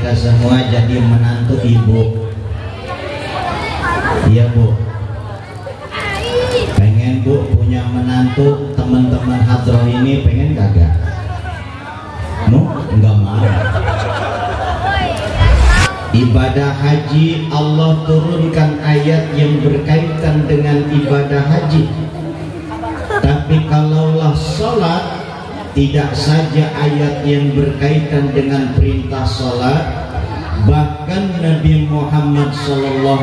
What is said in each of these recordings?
kita semua jadi menantu ibu. Iya Bu, pengen Bu punya menantu. Teman-teman hadroh ini pengen kagak? Enggak mau. Ibadah haji, Allah turunkan ayat yang berkaitan dengan ibadah haji. Tapi kalaulah sholat, tidak saja ayat yang berkaitan dengan perintah sholat, bahkan Nabi Muhammad SAW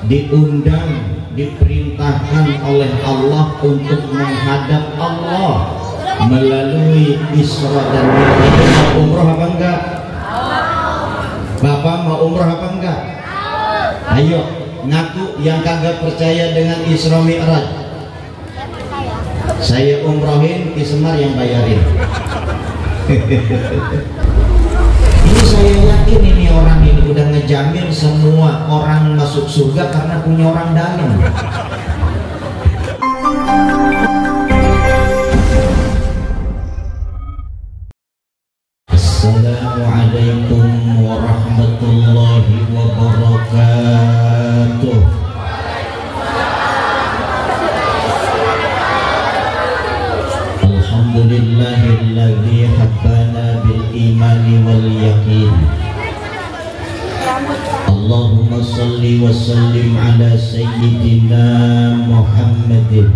diundang, diperintahkan oleh Allah untuk menghadap Allah melalui Isra dan Mi'raj. Mau umroh apa enggak? Bapak mau umroh apa enggak? Ayo ngaku yang kagak percaya dengan Isra Mi'raj. Saya umrohin, Ki Semar yang bayarin. Ini saya yakin ini orang ini udah ngejamin semua orang masuk surga karena punya orang dalam. Assalamualaikum warahmatullahi wabarakatuh. Alhamdulillahilladzi habbana bil imani wal yaqin. Allahumma salli wa sallim ala sayyidina Muhammadin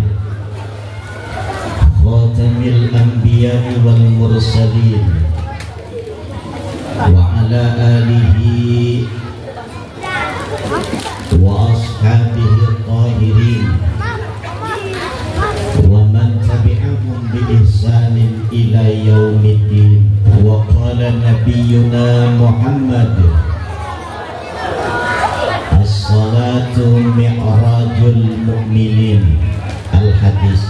khatamil anbiya'i wal mursalin wa ala alihi wa ashabihi tahirin wa man tabi'ahum bi ihsanin ila yaumiddin. Wa qala nabiyyuna Muhammad as-salatu mi'rajul mu'minin. Al-hadis.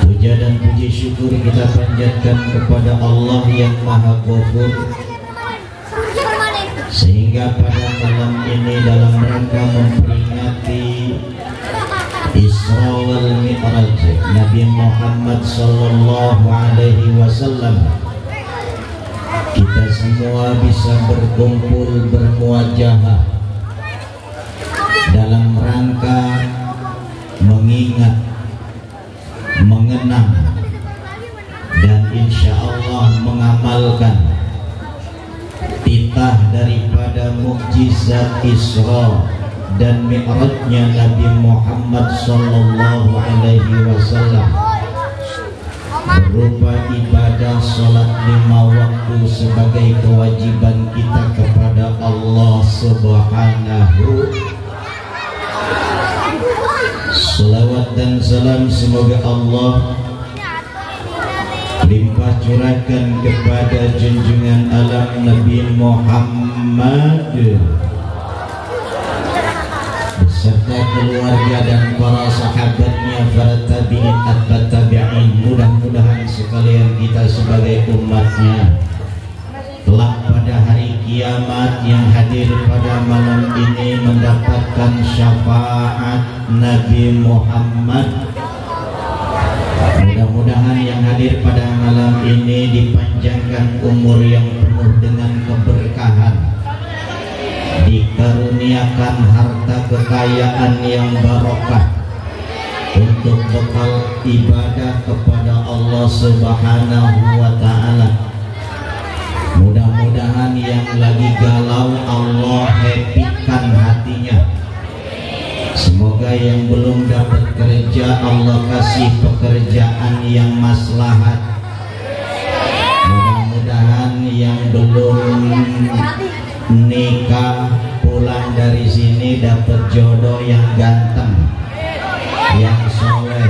Puja dan puji syukur kita panjatkan kepada Allah yang Maha Ghafur, sehingga pada malam ini dalam rangka memperingati Isra wal Mi'raj Nabi Muhammad sallallahu alaihi wasallam, kita semua bisa berkumpul bermuajahah dalam rangka mengingat, mengenang, dan insya Allah mengamalkan titah daripada mukjizat Isra dan Mi'rajnya Nabi Muhammad sallallahu alaihi wasallam, berupa ibadah salat 5 waktu sebagai kewajiban kita kepada Allah Subhanahu. Salawat dan salam semoga Allah limpah curahkan kepada junjungan alam Nabi Muhammad beserta keluarga dan para sahabatnya, para tabi'in, atba tabi'in. Mudah-mudahan sekalian kita sebagai umatnya kelak pada hari kiamat yang hadir pada malam ini mendapatkan syafaat Nabi Muhammad. Mudah-mudahan yang hadir pada malam ini dipanjangkan umur yang penuh dengan keberkahan, dikaruniakan harta kekayaan yang barokah untuk bekal ibadah kepada Allah Subhanahu wa ta'ala. Mudah-mudahan yang lagi galau Allah happykan hatinya. Semoga yang belum dapat kerja Allah kasih pekerjaan yang maslahat. Mudah-mudahan yang belum nikah pulang dari sini dapat jodoh yang ganteng, yang soleh.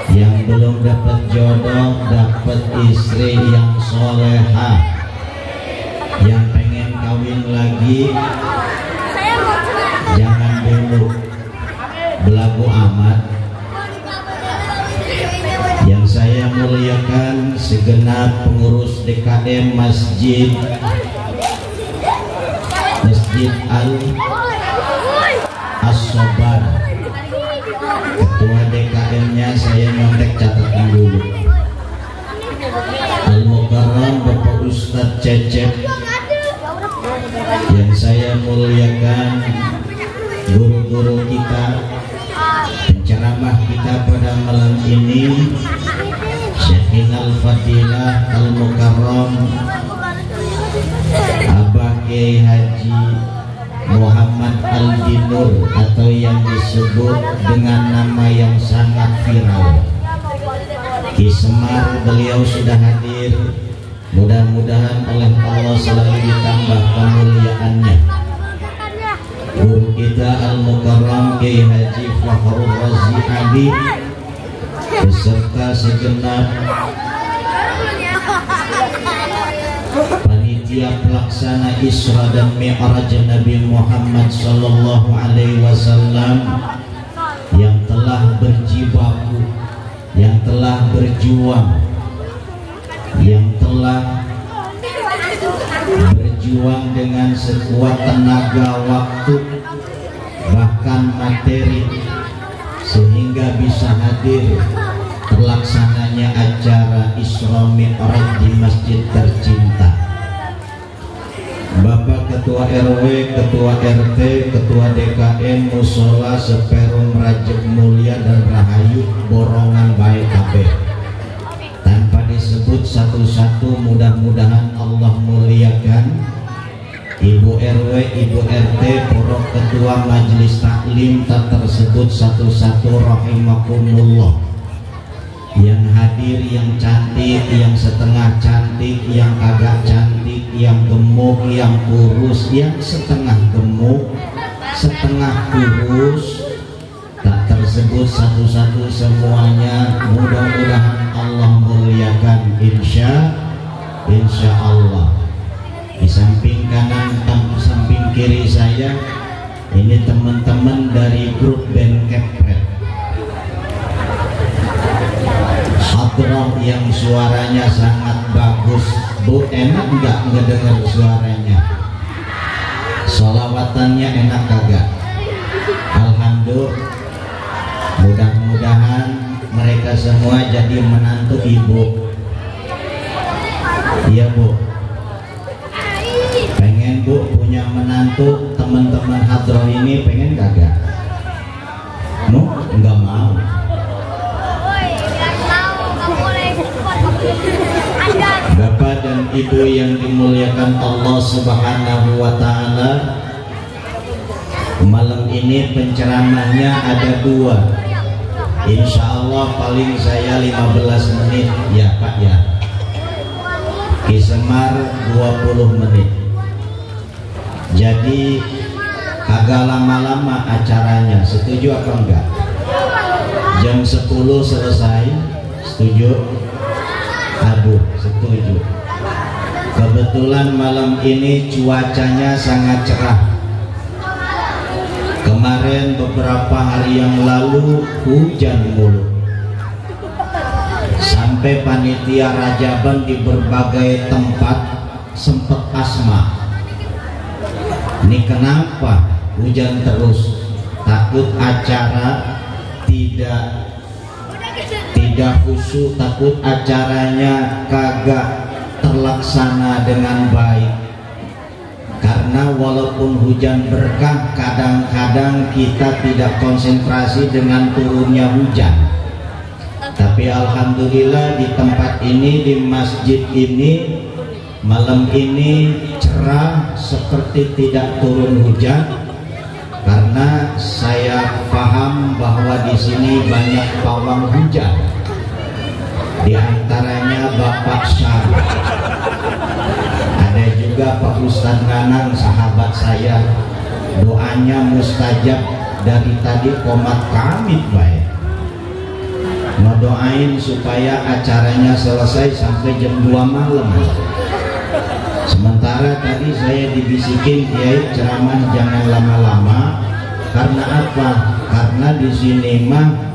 Yang belum dapat jodoh dapat istri yang solehah. Yang pengen kawin lagi jangan dulu belagu amat. Yang saya muliakan segenap pengurus DKM Masjid Al-As-Sobar, ketua DKM-nya saya nyontek catatan dulu. Al-Mukarram Cecep, yang saya muliakan guru-guru kita, penceramah kita pada malam ini, Syekhinal Fadilah Al-Mukarram Abah Kiai Haji Muhammad Al-Dinur, atau yang disebut dengan nama yang sangat viral Ki Semar. Beliau sudah hadir, mudah-mudahan oleh Allah selalu ditambah kemuliaannya. Guru kita Al-Mukarram Kiai Haji Fakhrul Razi Ali beserta segenap panitia pelaksana Isra dan Mi'raj Nabi Muhammad sallallahu alaihi wasallam yang telah berjibaku, yang telah berjuang, yang telah berjuang dengan sekuat tenaga, waktu, bahkan materi, sehingga bisa hadir terlaksananya acara Isra Mi'raj di masjid tercinta. Bapak Ketua RW, Ketua RT, Ketua DKM, Musola, Seperon, Rajab Mulia dan Rahayu, Borongan Baik KB. Tanpa disebut satu-satu, mudah-mudahan Allah muliakan Ibu RW, Ibu RT, para Ketua Majelis Taklim, tak tersebut satu-satu rahimakumullah. Yang hadir, yang cantik, yang setengah cantik, yang agak cantik, yang gemuk, yang kurus, yang setengah gemuk, setengah kurus, tak tersebut satu-satu semuanya. Mudah-mudahan Allah muliakan, insya Allah. Di samping kanan, samping kiri saya ini teman-teman dari grup band Kepret, hadroh yang suaranya sangat bagus. Bu, enak nggak ngedenger suaranya? Sholawatannya enak kagak? Alhamdulillah. Mudah-mudahan mereka semua jadi menantu ibu. Iya bu, pengen bu punya menantu teman-teman hadroh ini, pengen kagak? Nggak mau. Bapak dan Ibu yang dimuliakan Allah Subhanahu wa Ta'ala, malam ini penceramahnya ada dua. Insya Allah paling saya 15 menit ya Pak ya. Ki Semar 20 menit. Jadi agak lama-lama acaranya, setuju apa enggak? Jam 10 selesai, setuju? Aduh, setuju. Kebetulan malam ini cuacanya sangat cerah. Kemarin beberapa hari yang lalu hujan mulu, sampai panitia Rajaban di berbagai tempat sempat asma. Ini kenapa hujan terus? Takut acara tidak khusyuk, takut acaranya kagak terlaksana dengan baik. Karena walaupun hujan berkah, kadang-kadang kita tidak konsentrasi dengan turunnya hujan. Tapi alhamdulillah di tempat ini, di masjid ini, malam ini cerah seperti tidak turun hujan. Karena saya paham bahwa di sini banyak pawang hujan. Di antaranya Bapak Syar, ada juga Pak Ustadz Nanang, sahabat saya, doanya mustajab dari tadi komat kamit baik, ngedoain supaya acaranya selesai sampai jam 2 malam. Sementara tadi saya dibisikin, Kiai ceramah jangan lama-lama. Karena apa? Karena di sini mah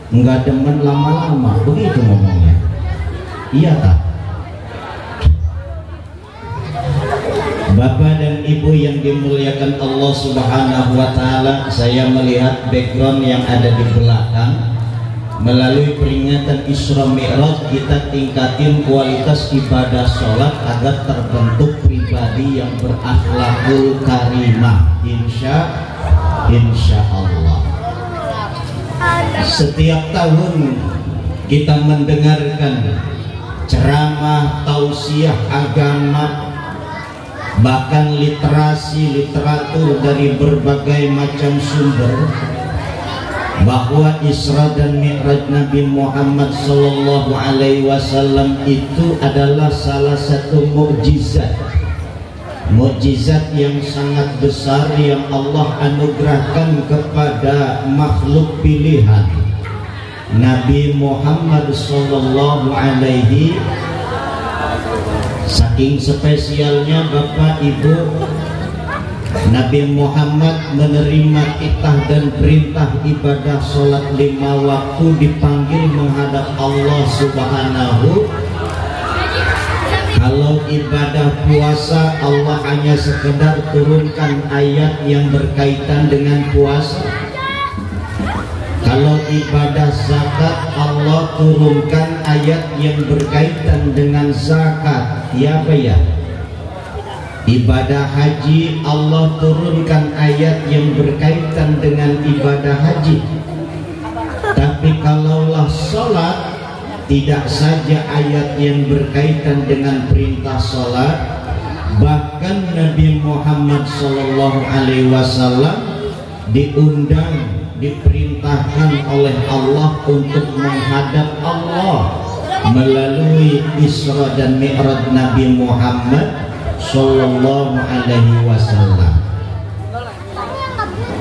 nggak demen lama-lama, begitu ngomongnya. Iya tak? Bapak dan Ibu yang dimuliakan Allah Subhanahu wa Ta'ala, saya melihat background yang ada di belakang melalui peringatan Isra Mi'raj kita tingkatin kualitas ibadah sholat agar terbentuk pribadi yang berakhlakul karimah, insya Allah. Setiap tahun kita mendengarkan ceramah, tausiah agama, bahkan literasi, literatur dari berbagai macam sumber, bahwa Isra dan Mi'raj Nabi Muhammad sallallahu alaihi wasallam itu adalah salah satu mukjizat yang sangat besar yang Allah anugerahkan kepada makhluk pilihan Nabi Muhammad sallallahu alaihi. Saking spesialnya Bapak Ibu, Nabi Muhammad menerima titah dan perintah ibadah sholat 5 waktu, dipanggil menghadap Allah Subhanahu. Kalau ibadah puasa Allah hanya sekedar turunkan ayat yang berkaitan dengan puasa. Kalau ibadah zakat Allah turunkan ayat yang berkaitan dengan zakat. Ya apa ya? Ibadah haji Allah turunkan ayat yang berkaitan dengan ibadah haji. Tapi kalaulah sholat, tidak saja ayat yang berkaitan dengan perintah sholat, bahkan Nabi Muhammad SAW diundang, diperintahkan oleh Allah untuk menghadap Allah melalui Isra dan Mi'raj Nabi Muhammad Sallallahu alaihi wasallam.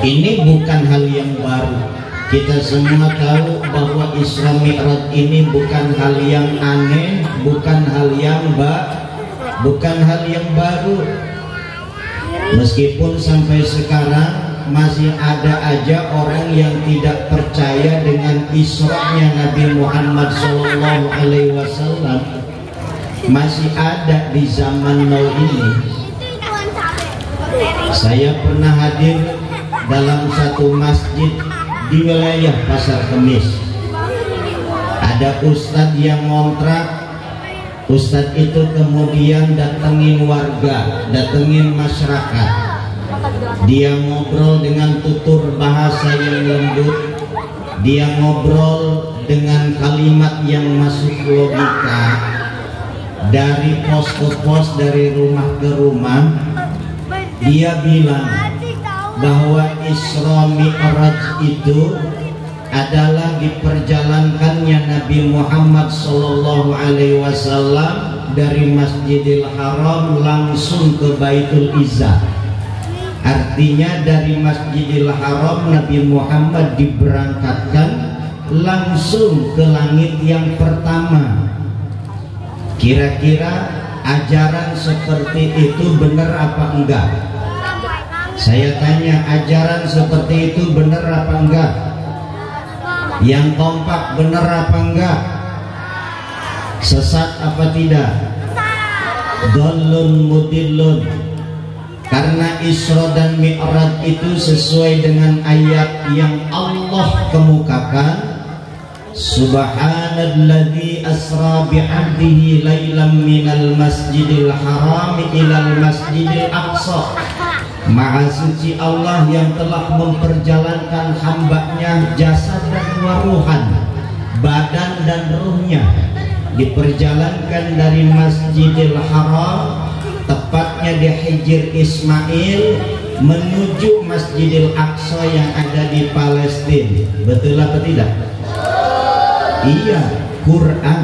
Ini bukan hal yang baru. Kita semua tahu bahwa Isra Mi'raj ini bukan hal yang aneh, bukan hal yang baru. Meskipun sampai sekarang masih ada aja orang yang tidak percaya dengan Isra-nya Nabi Muhammad Sallallahu alaihi wasallam. Masih ada di zaman now ini. Saya pernah hadir dalam satu masjid di wilayah Pasar Kemis. Ada ustadz yang ngontrak. Ustadz itu kemudian datengin warga, datengin masyarakat. Dia ngobrol dengan tutur bahasa yang lembut. Dia ngobrol dengan kalimat yang masuk logika. Dari pos ke pos, dari rumah ke rumah, dia bilang bahwa Isra Mi'raj itu adalah diperjalankannya Nabi Muhammad Sallallahu Alaihi Wasallam dari Masjidil Haram langsung ke Baitul Izzah. Artinya dari Masjidil Haram Nabi Muhammad diberangkatkan langsung ke langit yang pertama. Kira-kira ajaran seperti itu benar apa enggak? Saya tanya, ajaran seperti itu benar apa enggak? Yang kompak benar apa enggak? Sesat apa tidak? Dhalun mudillun. Karena Isra dan Mi'raj itu sesuai dengan ayat yang Allah kemukakan. Subhanalladzi asra bi'abdihi lailam minal masjidil haram ilal masjidil aqsa. Maha suci Allah yang telah memperjalankan hambanya jasad dan ruhan, badan dan ruhnya, diperjalankan dari Masjidil Haram, tepatnya di Hijr Ismail, menuju Masjidil Aqsa yang ada di Palestina. Betul apa tidak? Iya, Quran.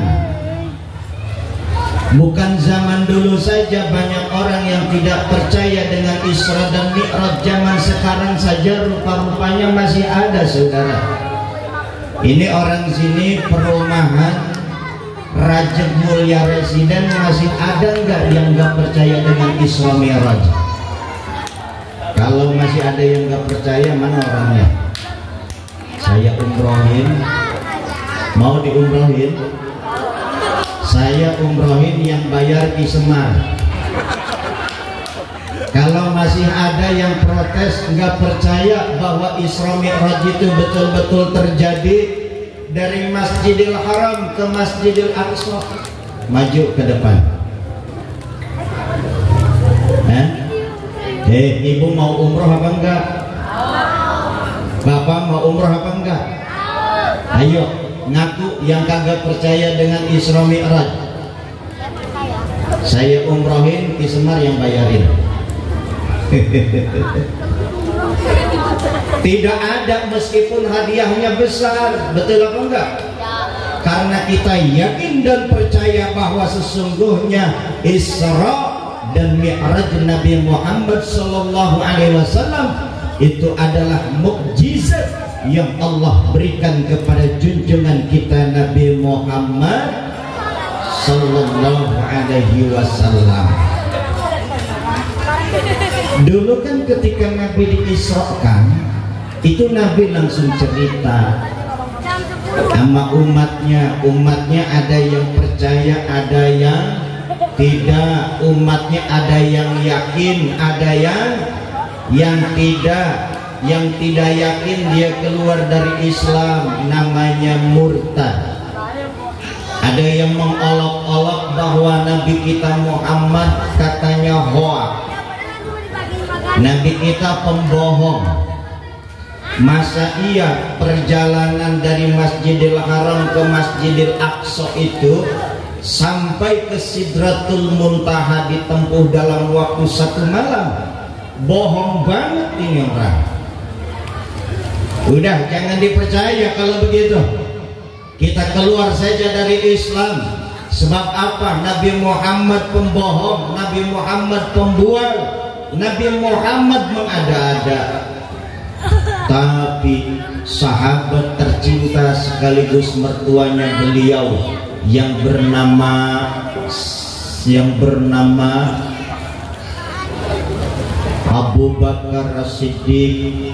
Bukan zaman dulu saja banyak orang yang tidak percaya dengan Isra dan Mi'raj. Zaman sekarang saja rupa-rupanya masih ada, saudara. Ini orang sini perumahan Rajab Mulia Residen, masih ada nggak yang nggak percaya dengan Isra Mi'raj? Kalau masih ada yang nggak percaya, mana orangnya? Saya umrohin. Mau diumrohin? Saya umrohin, yang bayar di Semar. Kalau masih ada yang protes, nggak percaya bahwa Isra Mi'raj itu betul-betul terjadi, dari Masjidil Haram ke Masjidil Aqsa. Maju ke depan. Ibu mau umroh apa enggak? Bapak mau umroh apa enggak? Ayo ngaku yang kagak percaya dengan Isra Mi'raj. Saya umrohin, Ki Semar yang bayarin. Tidak ada meskipun hadiahnya besar, betul apa enggak? Karena kita yakin dan percaya bahwa sesungguhnya Isra dan Mi'raj Nabi Muhammad sallallahu alaihi wasallam itu adalah mukjizat yang Allah berikan kepada junjungan kita Nabi Muhammad sallallahu alaihi wasallam. Dulu kan ketika Nabi diisrakan, itu Nabi langsung cerita sama umatnya. Umatnya ada yang percaya, ada yang tidak. Umatnya ada yang yakin, ada yang tidak. Yang tidak yakin dia keluar dari Islam, namanya murtad. Ada yang mengolok-olok bahwa Nabi kita Muhammad katanya hoax, Nabi kita pembohong. Masa iya perjalanan dari Masjidil Haram ke Masjidil Aqsa itu sampai ke Sidratul Muntaha ditempuh dalam waktu 1 malam? Bohong banget ini orang. Udah, jangan dipercaya kalau begitu. Kita keluar saja dari Islam. Sebab apa? Nabi Muhammad pembohong, Nabi Muhammad pembual, Nabi Muhammad mengada-ada. Tapi sahabat tercinta sekaligus mertuanya beliau yang bernama Abu Bakar As-Siddiq,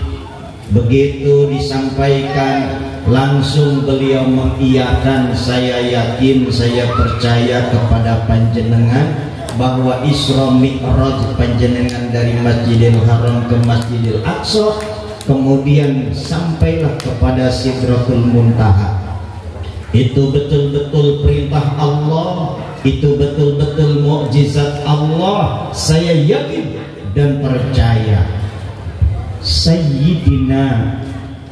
begitu disampaikan langsung beliau mengiyakan, saya yakin, saya percaya kepada panjenengan bahwa Isra Mi'raj panjenengan dari Masjidil Haram ke Masjidil Aqsa, kemudian sampailah kepada Sidratul Muntaha. Itu betul-betul perintah Allah, itu betul-betul mukjizat Allah. Saya yakin dan percaya. Sayyidina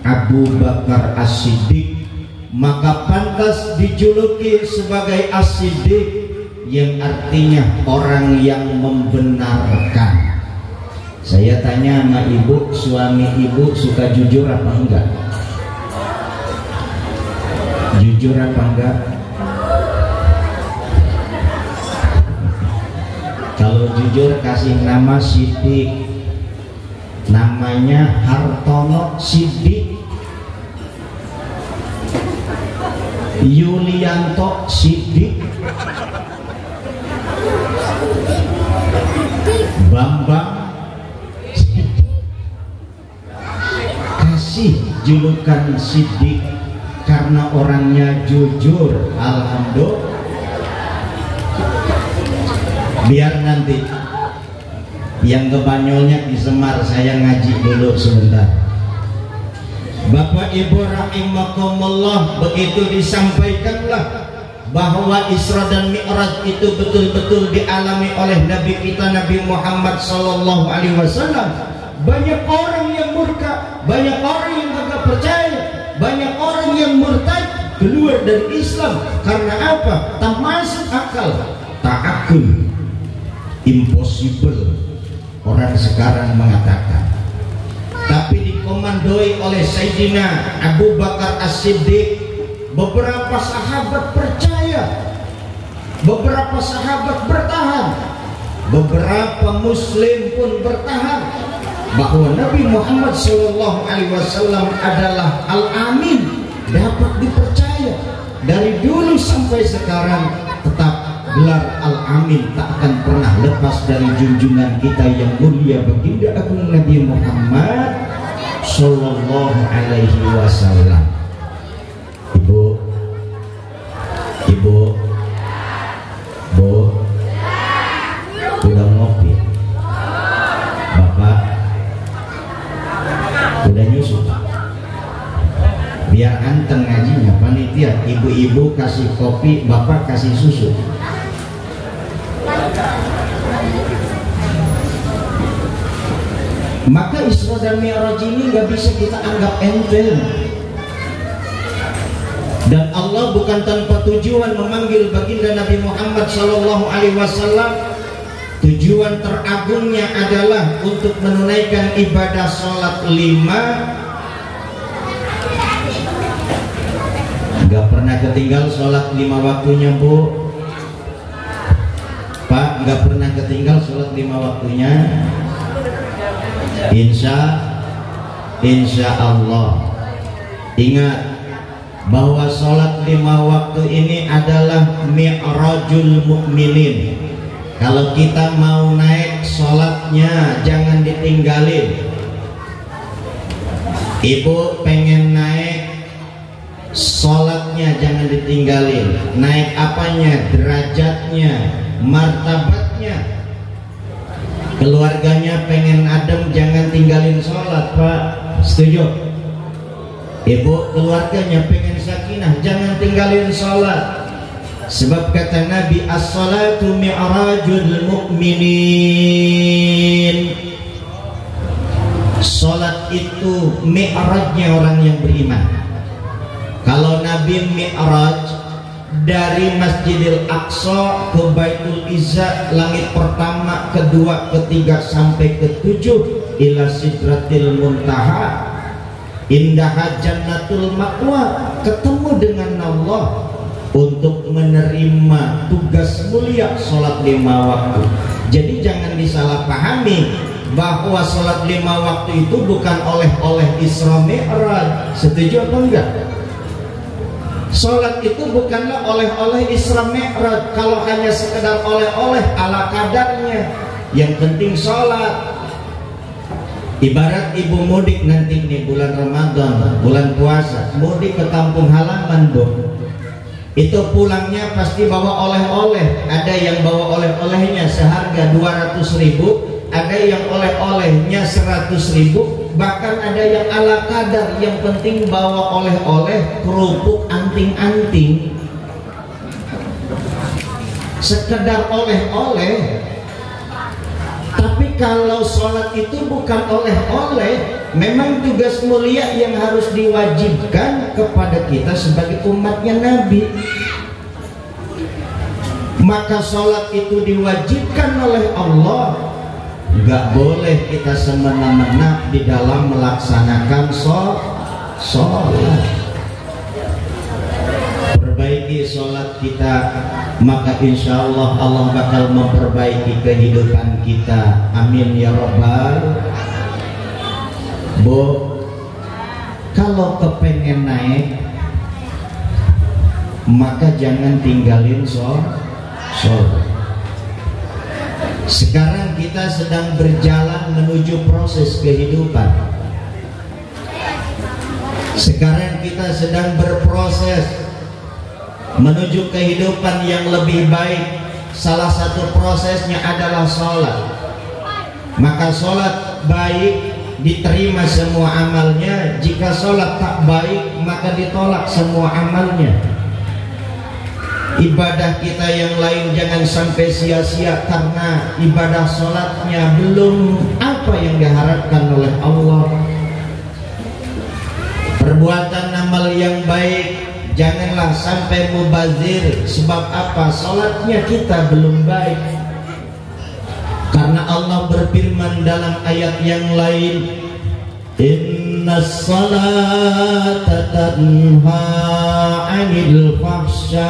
Abu Bakar As-Siddiq maka pantas dijuluki sebagai As-Siddiq, yang artinya orang yang membenarkan. Saya tanya sama ibu, suami ibu suka jujur apa enggak? Jujur apa enggak? Kalau jujur kasih nama Siddiq, namanya Hartono Siddiq, Yulianto Siddiq, Bambang Siddiq. Kasih julukan Siddiq karena orangnya jujur. Alhamdulillah. Biar nanti yang kebanyolnya di Semar saya ngaji dulu sebentar. Bapak Ibu rahimakumullah, begitu disampaikanlah bahwa Isra dan Mi'raj itu betul-betul dialami oleh Nabi kita Nabi Muhammad sallallahu alaihi wasallam. Banyak orang yang murka, banyak orang yang tidak percaya, banyak orang yang murtad, keluar dari Islam. Karena apa? Tak masuk akal, tak akul, impossible orang sekarang mengatakan. Tapi dikomandoi oleh Sayyidina Abu Bakar As-Siddiq, beberapa sahabat percaya, beberapa sahabat bertahan, beberapa muslim pun bertahan bahwa Nabi Muhammad SAW adalah Al-Amin, dapat dipercaya. Dari dulu sampai sekarang tetap gelar Al-Amin tak akan pernah lepas dari junjungan kita yang mulia baginda agung Nabi Muhammad sallallahu alaihi wasallam. Ibu, Bu, udah ngopi? Bapak udah nyusu? Biar anteng ngajinya, paling ibu-ibu kasih kopi, bapak kasih susu. Maka Isra dan Mi'raj ini nggak bisa kita anggap enteng. Dan Allah bukan tanpa tujuan memanggil baginda Nabi Muhammad SAW. Tujuan teragungnya adalah untuk menunaikan ibadah sholat 5. Gak pernah ketinggal sholat 5 waktunya, Bu. Pak, gak pernah ketinggal sholat 5 waktunya. Insya Allah. Ingat bahwa sholat 5 waktu ini adalah mi'rajul mu'minin. Kalau kita mau naik sholatnya jangan ditinggalin. Ibu pengen naik sholatnya jangan ditinggalin. Naik apanya? Derajatnya, martabatnya. Keluarganya pengen adem jangan tinggalin sholat, Pak. Setuju? Ibu keluarganya pengen sakinah jangan tinggalin sholat. Sebab kata Nabi, as-salatu mi'rajul mu'minin. Salat itu mi'rajnya orang yang beriman. Kalau Nabi mi'raj dari Masjidil Aqsa ke Baitul Izza, langit pertama, kedua, ketiga sampai ketujuh, ila sidratil muntaha, indaha jannatul ma'wa, ketemu dengan Allah untuk menerima tugas mulia sholat 5 waktu. Jadi jangan disalahpahami bahwa sholat 5 waktu itu bukan oleh-oleh Isra Mi'raj. Setuju atau enggak? Sholat itu bukanlah oleh-oleh Isra Mi'raj. Kalau hanya sekedar oleh-oleh ala kadarnya, yang penting sholat. Ibarat ibu mudik nanti nih bulan Ramadan, bulan puasa, mudik ke kampung halaman, Bu. Itu pulangnya pasti bawa oleh-oleh. Ada yang bawa oleh-olehnya seharga 200.000, ada yang oleh-olehnya 100.000, bahkan ada yang ala kadar. Yang penting bawa oleh-oleh, kerupuk, anting-anting, sekedar oleh-oleh. Tapi kalau sholat itu bukan oleh-oleh, memang tugas mulia yang harus diwajibkan kepada kita sebagai umatnya Nabi. Maka sholat itu diwajibkan oleh Allah. Gak boleh kita semena-mena di dalam melaksanakan sholat. Perbaiki sholat kita, maka insya Allah Allah bakal memperbaiki kehidupan kita. Amin ya Rabbal. Bu, kalau kepengen naik, maka jangan tinggalin sholat. Sekarang kita sedang berjalan menuju proses kehidupan. Sekarang kita sedang berproses menuju kehidupan yang lebih baik. Salah satu prosesnya adalah sholat. Maka sholat baik diterima semua amalnya. Jika sholat tak baik maka ditolak semua amalnya. Ibadah kita yang lain jangan sampai sia-sia karena ibadah sholatnya belum apa yang diharapkan oleh Allah. Perbuatan amal yang baik janganlah sampai mubazir. Sebab apa? Sholatnya kita belum baik. Karena Allah berfirman dalam ayat yang lain, innas salata tanha 'anil fahsya'i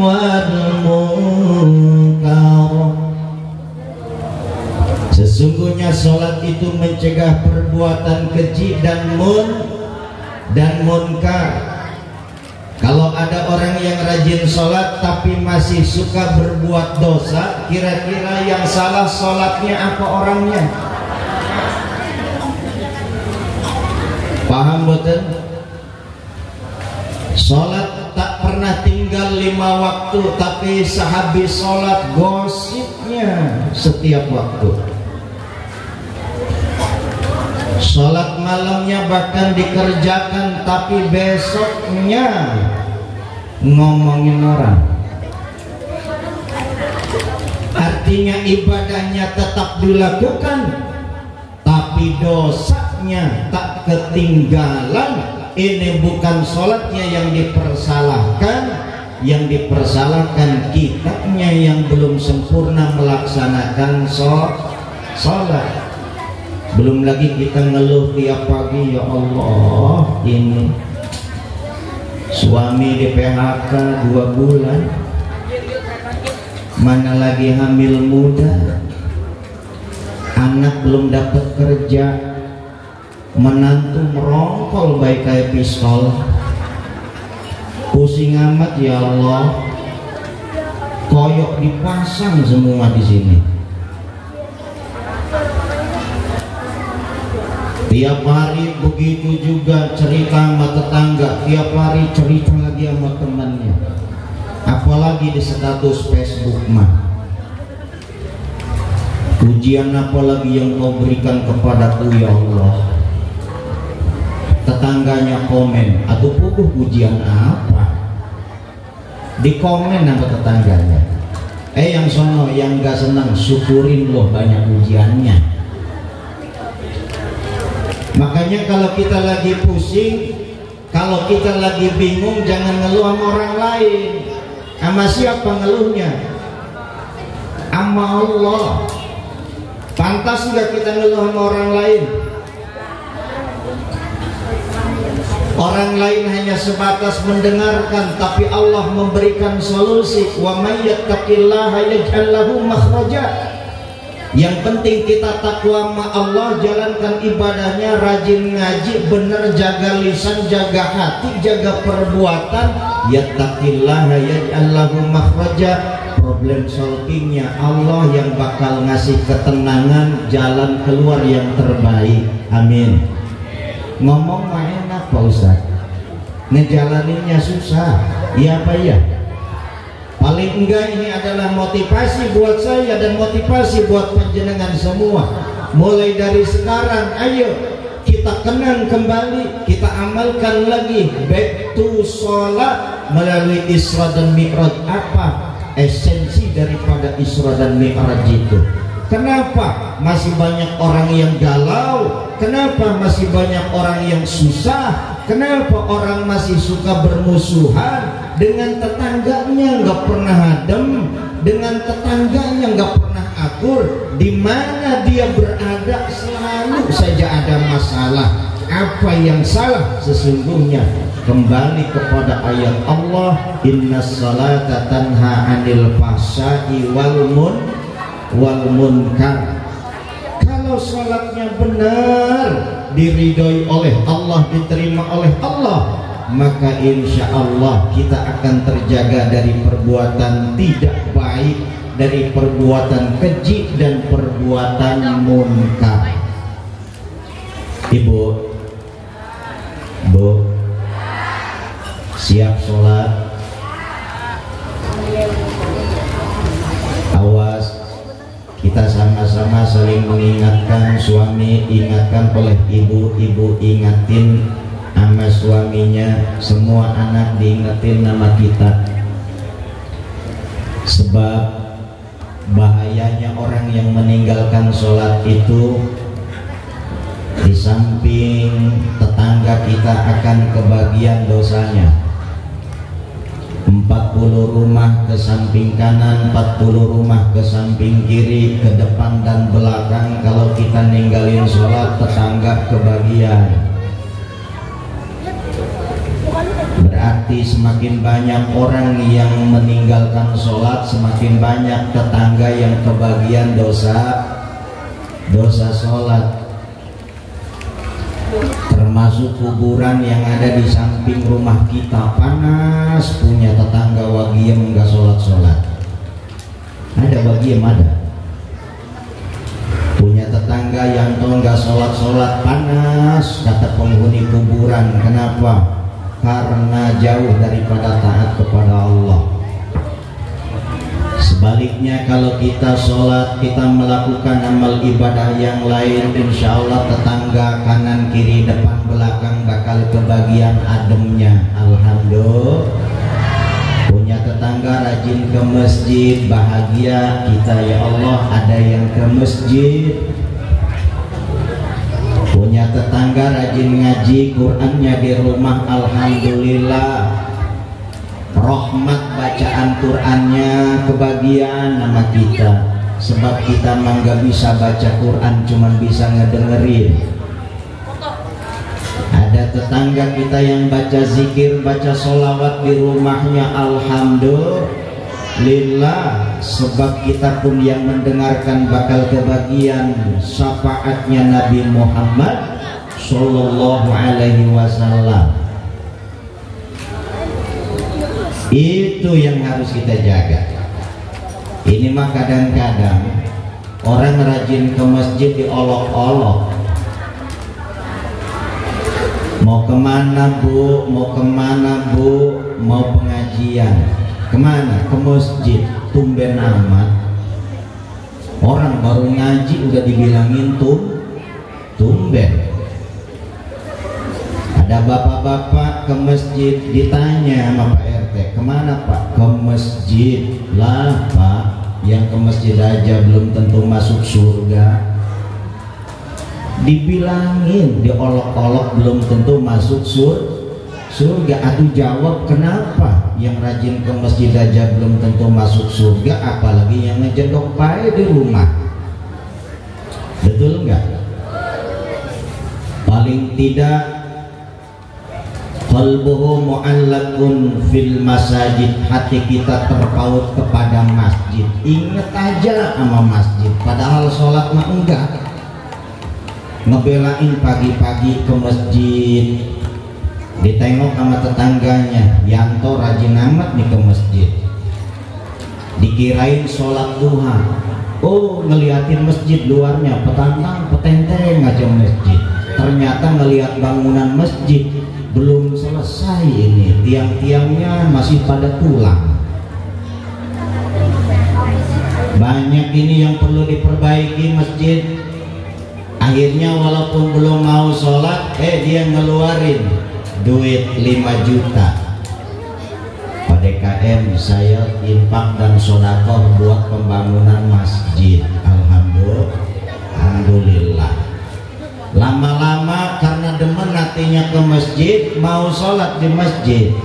wal munkar. Sesungguhnya sholat itu mencegah perbuatan keji dan munkar. Kalau ada orang yang rajin sholat tapi masih suka berbuat dosa, kira-kira yang salah sholatnya apa orangnya? Paham betul? Sholat tak pernah tinggal 5 waktu, tapi sehabis sholat gosipnya setiap waktu. Sholat malamnya bahkan dikerjakan, tapi besoknya ngomongin orang. Artinya ibadahnya tetap dilakukan, tapi dosanya tak ketinggalan. Ini bukan sholatnya yang dipersalahkan, yang dipersalahkan kitanya yang belum sempurna melaksanakan sholat. Belum lagi kita ngeluh tiap pagi, ya Allah, ini suami di PHK 2 bulan, mana lagi hamil muda, anak belum dapat kerja, menantu merongkol baik kayak pistol. Pusing amat ya Allah, koyok dipasang semua di sini. Tiap hari begitu juga cerita sama tetangga, tiap hari cerita lagi sama temannya. Apalagi di status Facebook mah. Ujian apalagi yang kau berikan kepadaku ya Allah. Tetangganya komen, aduh puguh ujian apa? Di komen sama tetangganya. Yang sono yang gak senang, syukurin loh banyak ujiannya. Makanya kalau kita lagi pusing, kalau kita lagi bingung, jangan ngeluh sama orang lain. Sama siapa ngeluhnya? Sama Allah. Pantas nggak kita ngeluh sama orang lain? Orang lain hanya sebatas mendengarkan, tapi Allah memberikan solusi. Wa may yattaqillaha yaj'al lahu makhraja. Yang penting kita takwa sama Allah, jalankan ibadahnya, rajin ngaji, bener jaga lisan, jaga hati, jaga perbuatan. Yattaqillaha yaj'al lahu makhraja. Problem solvingnya Allah yang bakal ngasih ketenangan, jalan keluar yang terbaik. Amin. Ngomong mah enak Pak Ustaz, ngejalaninnya susah. Iya apa ya? Paling enggak ini adalah motivasi buat saya dan motivasi buat panjenengan semua. Mulai dari sekarang, ayo kita kenang kembali, kita amalkan lagi back to sholat melalui Isra dan Mi'raj. Apa esensi daripada Isra dan Mi'raj itu? Kenapa masih banyak orang yang galau? Kenapa masih banyak orang yang susah? Kenapa orang masih suka bermusuhan? Dengan tetangganya nggak pernah adem, dengan tetangganya nggak pernah akur. Di mana dia berada selalu saja ada masalah. Apa yang salah sesungguhnya? Kembali kepada ayat Allah, innas salata tanha 'anil fahsya'i wal munkar. Kalau salatnya benar, diridhoi oleh Allah, diterima oleh Allah, maka insya Allah kita akan terjaga dari perbuatan tidak baik, dari perbuatan keji dan perbuatan munkar. Ibu, Bu, siap sholat? Awas, kita sama-sama saling mengingatkan. Suami ingatkan oleh ibu, ibu ingatin sama suaminya, semua anak diingetin nama kita. Sebab bahayanya orang yang meninggalkan sholat itu, di samping tetangga kita akan kebagian dosanya. 40 rumah ke samping kanan, 40 rumah ke samping kiri, ke depan dan belakang. Kalau kita ninggalin sholat, tetangga kebagian. Berarti semakin banyak orang yang meninggalkan sholat, semakin banyak tetangga yang kebagian dosa sholat. Termasuk kuburan yang ada di samping rumah kita, panas, punya tetangga wagiem nggak sholat. Ada wagiem, ada. Punya tetangga yang nggak sholat, panas, kata penghuni kuburan. Kenapa? Karena jauh daripada taat kepada Allah. Sebaliknya Artinya kalau kita sholat, kita melakukan amal ibadah yang lain, insya Allah tetangga kanan kiri depan belakang bakal kebagian ademnya. Alhamdulillah. Punya tetangga rajin ke masjid, bahagia kita ya Allah ada yang ke masjid. Punya tetangga rajin ngaji Qur'annya di rumah, alhamdulillah. Rahmat bacaan Qur'annya kebagian nama kita. Sebab kita mah gak bisa baca Qur'an, cuman bisa ngedengerin. Ada tetangga kita yang baca zikir, baca sholawat di rumahnya, alhamdulillah. Sebab kita pun yang mendengarkan bakal kebagian syafaatnya Nabi Muhammad Sallallahu Alaihi Wasallam. Itu yang harus kita jaga. Ini mah kadang-kadang orang rajin ke masjid diolok-olok. Mau kemana bu? Mau kemana bu? Mau pengajian. Kemana? Ke masjid. Tumben amat. Orang baru ngaji udah dibilangin tumben. Ada bapak-bapak ke masjid ditanya sama Pak RT, kemana Pak? Ke masjid. Lah Pak, yang ke masjid aja belum tentu masuk surga. Dibilangin, diolok-olok belum tentu masuk surga. Atuh jawab kenapa? Yang rajin ke masjid aja belum tentu masuk surga, apalagi yang ngejendok pae di rumah. Betul nggak? Paling tidak qalbuhu mu'allaqun fil masajid, hati kita terpaut kepada masjid. Ingat aja sama masjid, padahal sholat mah enggak. Ngebelain pagi-pagi ke masjid, ditengok sama tetangganya, Yanto rajin amat nih ke masjid. Dikirain sholat duha, oh ngeliatin masjid luarnya, petantang petenteng aja masjid. Ternyata ngeliat bangunan masjid belum selesai, ini tiang-tiangnya masih pada tulang. Banyak ini yang perlu diperbaiki masjid. Akhirnya walaupun belum mau sholat, dia ngeluarin duit 5 juta. Pak DKM saya infak dan sodakoh buat pembangunan masjid. Alhamdulillah. Lama-lama karena demen hatinya ke masjid, mau sholat di masjid.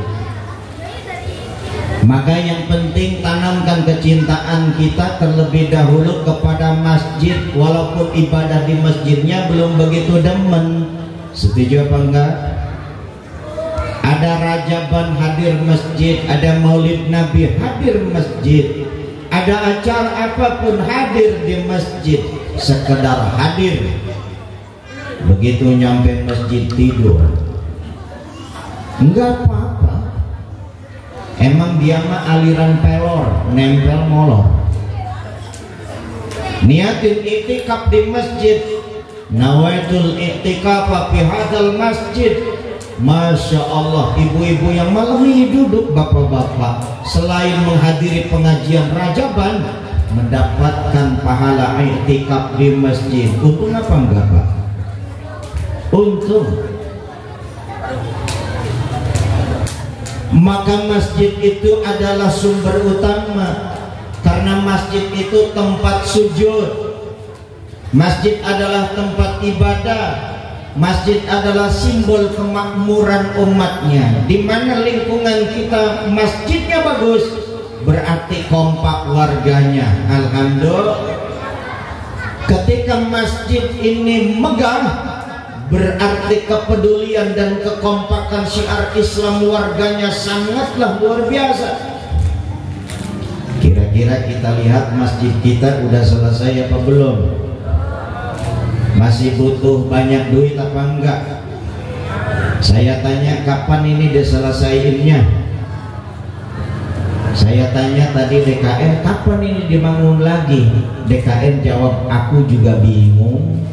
Maka yang penting tanamkan kecintaan kita terlebih dahulu kepada masjid, walaupun ibadah di masjidnya belum begitu demen. Setuju apa enggak? Ada Rajaban hadir masjid, ada Maulid Nabi hadir masjid, ada acara apapun hadir di masjid, sekedar hadir. Begitu nyampe masjid tidur, enggak apa-apa. Emang dia mah aliran pelor, nempel molor. Niatin iktikaf di masjid, nawaitul iktikaf fi hadzal masjid. Masya Allah, ibu-ibu yang malam ini duduk, bapak-bapak, selain menghadiri pengajian Rajaban, mendapatkan pahala iktikaf di masjid. Untung apa enggak Pak? Untung. Maka masjid itu adalah sumber utama, karena masjid itu tempat sujud, masjid adalah tempat ibadah, masjid adalah simbol kemakmuran umatnya. Di mana lingkungan kita masjidnya bagus, berarti kompak warganya. Alhamdulillah. Ketika masjid ini megah, berarti kepedulian dan kekompakan syiar Islam warganya sangatlah luar biasa. Kira-kira kita lihat masjid kita udah selesai apa belum? Masih butuh banyak duit apa enggak? Saya tanya kapan ini diselesaiinnya? Saya tanya tadi DKM kapan ini dibangun lagi? DKM jawab aku juga bingung.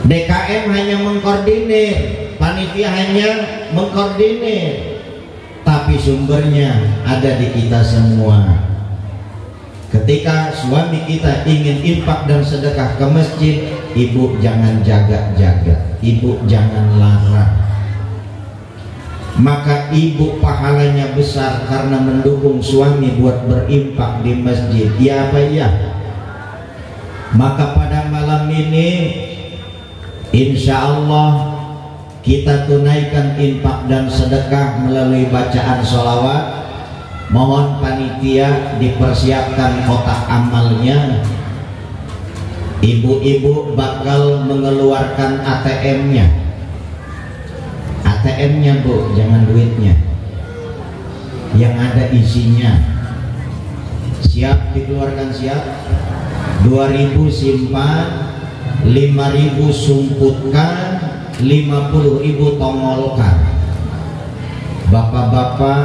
DKM hanya mengkoordinir, panitia hanya mengkoordinir, tapi sumbernya ada di kita semua. Ketika suami kita ingin infak dan sedekah ke masjid, ibu jangan jaga-jaga, ibu jangan larang. Maka ibu pahalanya besar karena mendukung suami buat berinfak di masjid. Ya apa ya? Maka pada malam ini insya Allah kita tunaikan infak dan sedekah melalui bacaan sholawat. Mohon panitia dipersiapkan kotak amalnya. Ibu-ibu bakal mengeluarkan ATM-nya. ATM-nya bu, jangan duitnya, yang ada isinya. Siap dikeluarkan? Siap. 2.000 simpan, 5.000 sumputkan, 50.000 tongolkan. Bapak-bapak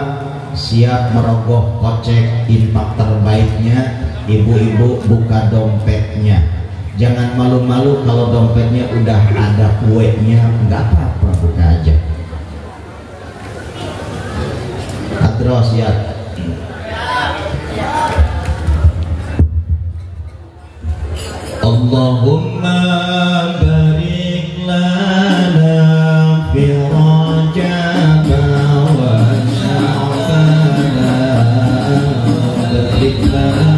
siap merogoh kocek infak terbaiknya. Ibu-ibu buka dompetnya. Jangan malu-malu kalau dompetnya udah ada kuenya, nggak apa-apa, buka aja. Adros ya. Allahumma barik lana fi Rajab wa Sya'ban, barik lana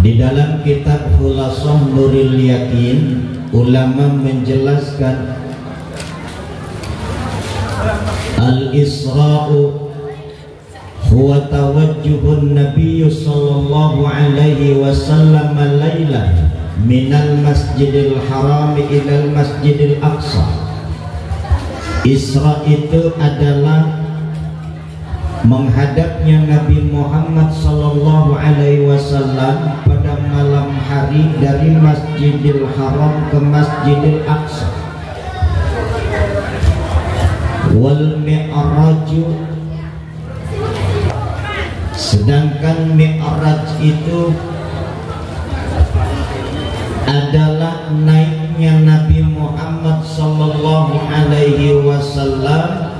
Di dalam kitab Khulasah Nuril Yakin, ulama menjelaskan Al-Isra'u huwa tawajjuhun Nabi sallallahu alaihi wasallam lailan minal Masjidil Haram ilal Masjidil Aqsa. Isra itu adalah menghadapnya Nabi Muhammad sallallahu alaihi wasallam pada malam hari dari Masjidil Haram ke Masjidil Aqsa. Wal mi'raju, sedangkan mi'raj itu adalah naiknya Nabi Muhammad sallallahu alaihi wasallam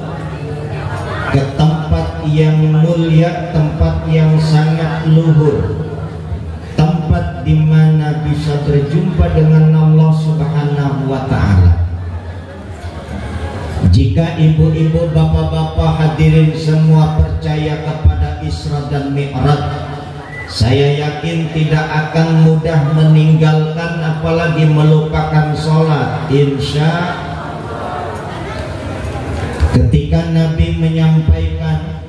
ke tempat yang mulia, tempat yang sangat luhur, tempat di mana bisa berjumpa dengan Allah Subhanahu wa ta'ala. Jika ibu-ibu, bapak-bapak, hadirin semua percaya kepada Isra dan Mi'raj, saya yakin tidak akan mudah meninggalkan apalagi melupakan sholat. Insya ketika Nabi menyampaikan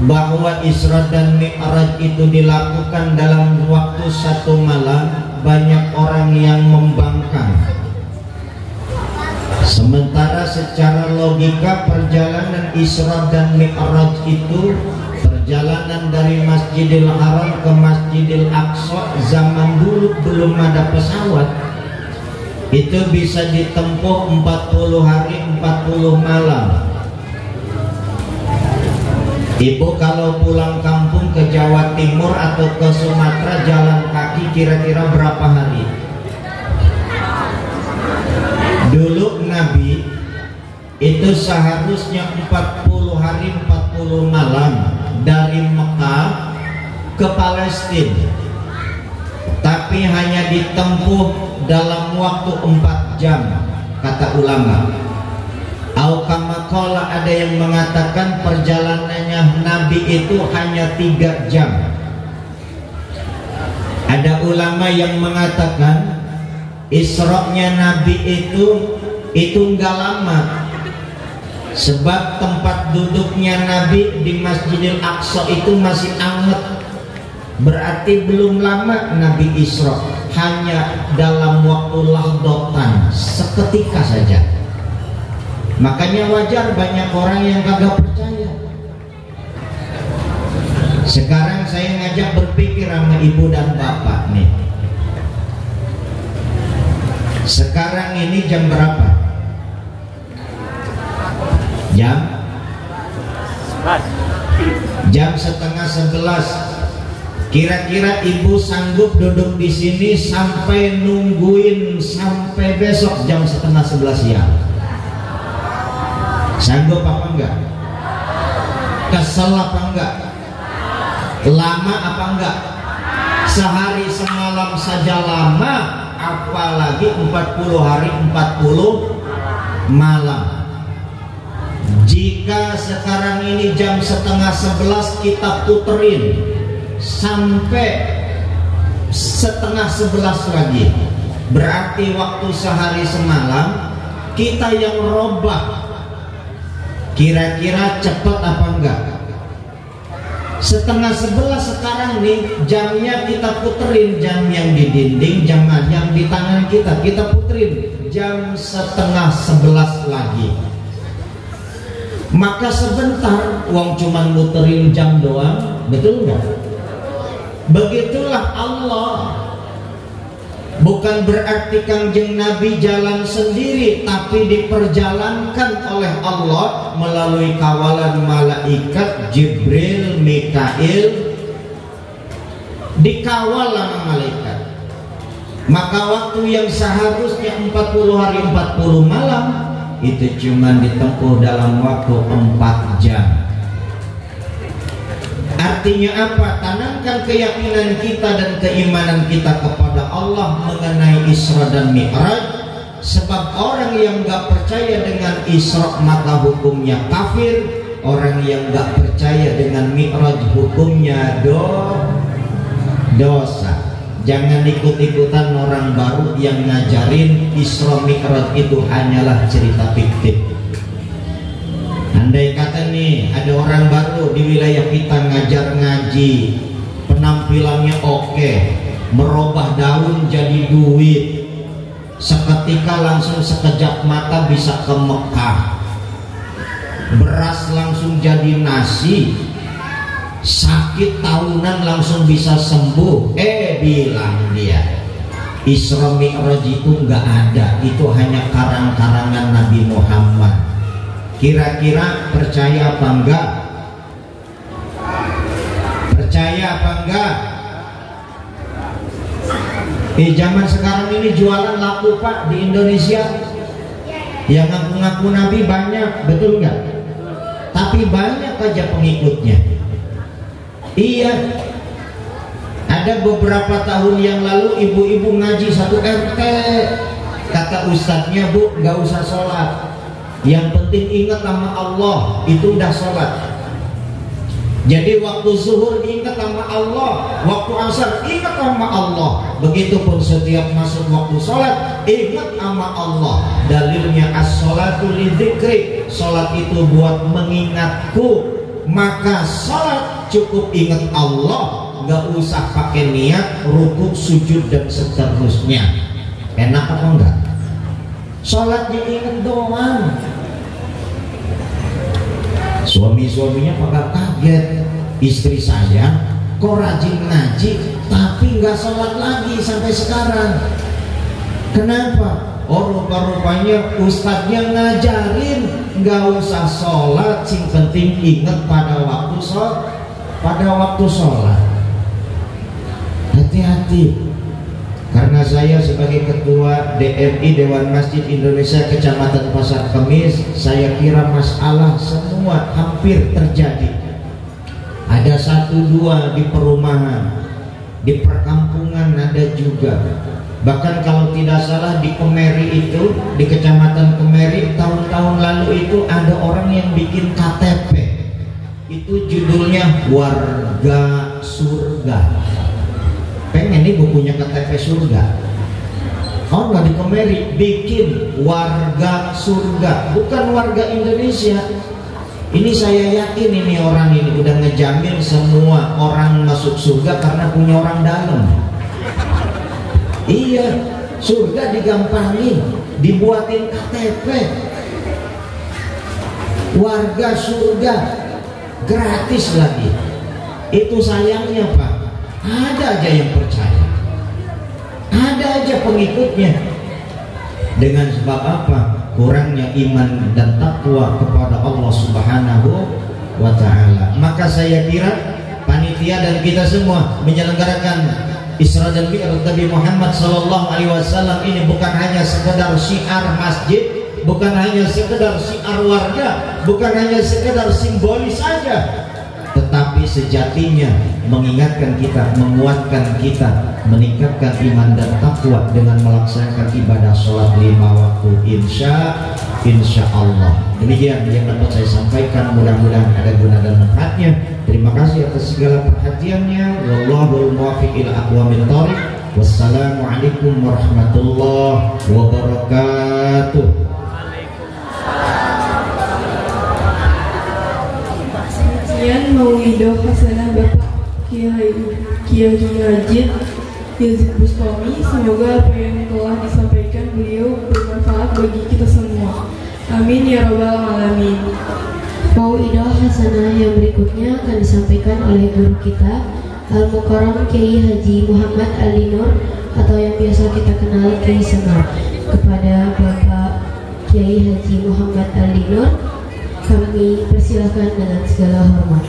bahwa Isra dan Mi'raj itu dilakukan dalam waktu satu malam, banyak orang yang membangkang. Sementara secara logika perjalanan Isra dan Mi'raj itu, perjalanan dari Masjidil Haram ke Masjidil Aqsa zaman dulu belum ada pesawat, itu bisa ditempuh 40 hari 40 malam. Ibu kalau pulang kampung ke Jawa Timur atau ke Sumatera jalan kaki kira-kira berapa hari? Dulu Nabi itu seharusnya 40 hari 40 malam dari Mekah ke Palestina, tapi hanya ditempuh dalam waktu 4 jam kata ulama. Al-Kamakola ada yang mengatakan perjalanannya Nabi itu hanya 3 jam. Ada ulama yang mengatakan Isra-nya Nabi itu enggak lama, sebab tempat duduknya Nabi di Masjidil Aqsa itu masih anget. Berarti belum lama Nabi Isra, hanya dalam waktu lahdotan, seketika saja. Makanya wajar banyak orang yang kagak percaya. Sekarang saya ngajak berpikir sama ibu dan bapak nih. Sekarang ini jam berapa? Jam setengah 11. Kira-kira ibu sanggup duduk di sini sampai nungguin sampai besok jam setengah 11 siang? Sanggup apa enggak? Kesel apa enggak? Lama apa enggak? Sehari semalam saja lama, apalagi 40 hari 40 malam. Jika sekarang ini jam setengah 11 kita puterin sampai setengah 11 lagi, berarti waktu sehari semalam kita yang robah. Kira-kira cepat apa enggak? Setengah 11 sekarang nih, jamnya kita puterin, jam yang di dinding, jam yang di tangan kita puterin jam setengah 11 lagi. Maka sebentar, uang cuman muterin jam doang, betul nggak? Begitulah Allah. Bukan berarti Kangjeng Nabi jalan sendiri, tapi diperjalankan oleh Allah melalui kawalan malaikat Jibril, Mikail, dikawal sama malaikat. Maka waktu yang seharusnya 40 hari 40 malam itu cuma ditempuh dalam waktu 4 jam. Artinya apa? Tanamkan keyakinan kita dan keimanan kita kepada Allah mengenai Isra dan Mi'raj. Sebab orang yang gak percaya dengan Isra maka hukumnya kafir. Orang yang gak percaya dengan Mi'raj hukumnya dosa. Jangan ikut-ikutan orang baru yang ngajarin Isra Mi'raj itu hanyalah cerita fiktif. Andai kata nih ada orang baru di wilayah kita ngajar ngaji, penampilannya oke, merubah daun jadi duit, seketika langsung sekejap mata bisa ke Mekah, beras langsung jadi nasi, sakit tahunan langsung bisa sembuh. Bilang dia Isra Mi'raj itu nggak ada, itu hanya karang-karangan Nabi Muhammad. Kira-kira percaya apa enggak? Percaya apa enggak? Zaman sekarang ini jualan laku Pak di Indonesia. Yang ngaku-ngaku Nabi banyak, betul nggak? Tapi banyak aja pengikutnya. Iya. Ada beberapa tahun yang lalu ibu-ibu ngaji satu RT, kata ustadznya, Bu, nggak usah sholat, yang penting ingat sama Allah, itu udah sholat. Jadi waktu zuhur ingat sama Allah, waktu asar ingat sama Allah, begitupun setiap masuk waktu sholat ingat sama Allah. Dalilnya as-sholatu lidzikri, sholat itu buat mengingatku, maka sholat cukup ingat Allah, nggak usah pakai niat rukuk, sujud dan seterusnya. Enak apa enggak? Sholatnya ingat doang. Suami-suaminya pada kaget, istri saya kok rajin ngaji tapi nggak sholat lagi sampai sekarang. Kenapa? Oh, rupa-rupanya ustadznya ngajarin nggak usah sholat, sing penting ingat pada waktu sholat. Hati-hati, karena saya sebagai ketua DMI Dewan Masjid Indonesia Kecamatan Pasar Kemis, saya kira masalah semua hampir terjadi. Ada 1-2 di perumahan, di perkampungan ada juga. Bahkan kalau tidak salah di Kemeri itu, di Kecamatan Kemeri tahun-tahun lalu itu ada orang yang bikin KTP. Itu judulnya Warga Surga. Pengen nih bukunya KTP surga. Oh, nggak di Kemeri, bikin Warga Surga, bukan warga Indonesia. Ini saya yakin ini orang ini udah ngejamin semua orang masuk surga karena punya orang dalam. Iya, surga digampangin, dibuatin KTP. Warga surga, gratis lagi. Itu sayangnya Pak, ada aja yang percaya, ada aja pengikutnya. Dengan sebab apa? Kurangnya iman dan takwa kepada Allah Subhanahu wa ta'ala. Maka saya kira panitia dan kita semua menyelenggarakan Isra dan Mi'raj Nabi Muhammad sallallahu alaihi wasallam ini bukan hanya sekedar syiar masjid, bukan hanya sekedar syiar warga, bukan hanya sekedar simbolis saja, tetapi sejatinya mengingatkan kita, menguatkan kita, meningkatkan iman dan takwa dengan melaksanakan ibadah sholat 5 waktu insya Allah. Demikian yang dapat saya sampaikan, mudah-mudahan ada guna dan manfaatnya. Terima kasih atas segala perhatiannya. Wallahul muwaffiq ila aqwamit thoriq. Wassalamualaikum warahmatullahi wabarakatuh. Maulidah Hasanah Bapak Kiai Haji Yazid Bustami. Semoga apa yang telah disampaikan beliau bermanfaat bagi kita semua. Amin ya rabbal alamin. Maulidah Hasanah yang berikutnya akan disampaikan oleh guru kita Al-Mukarram Kiai Haji Muhammad Ali Nur, atau yang biasa kita kenal Kiai Semar. Kepada Bapak Kiai Haji Muhammad Ali Nur, kami persilakan dengan segala hormat.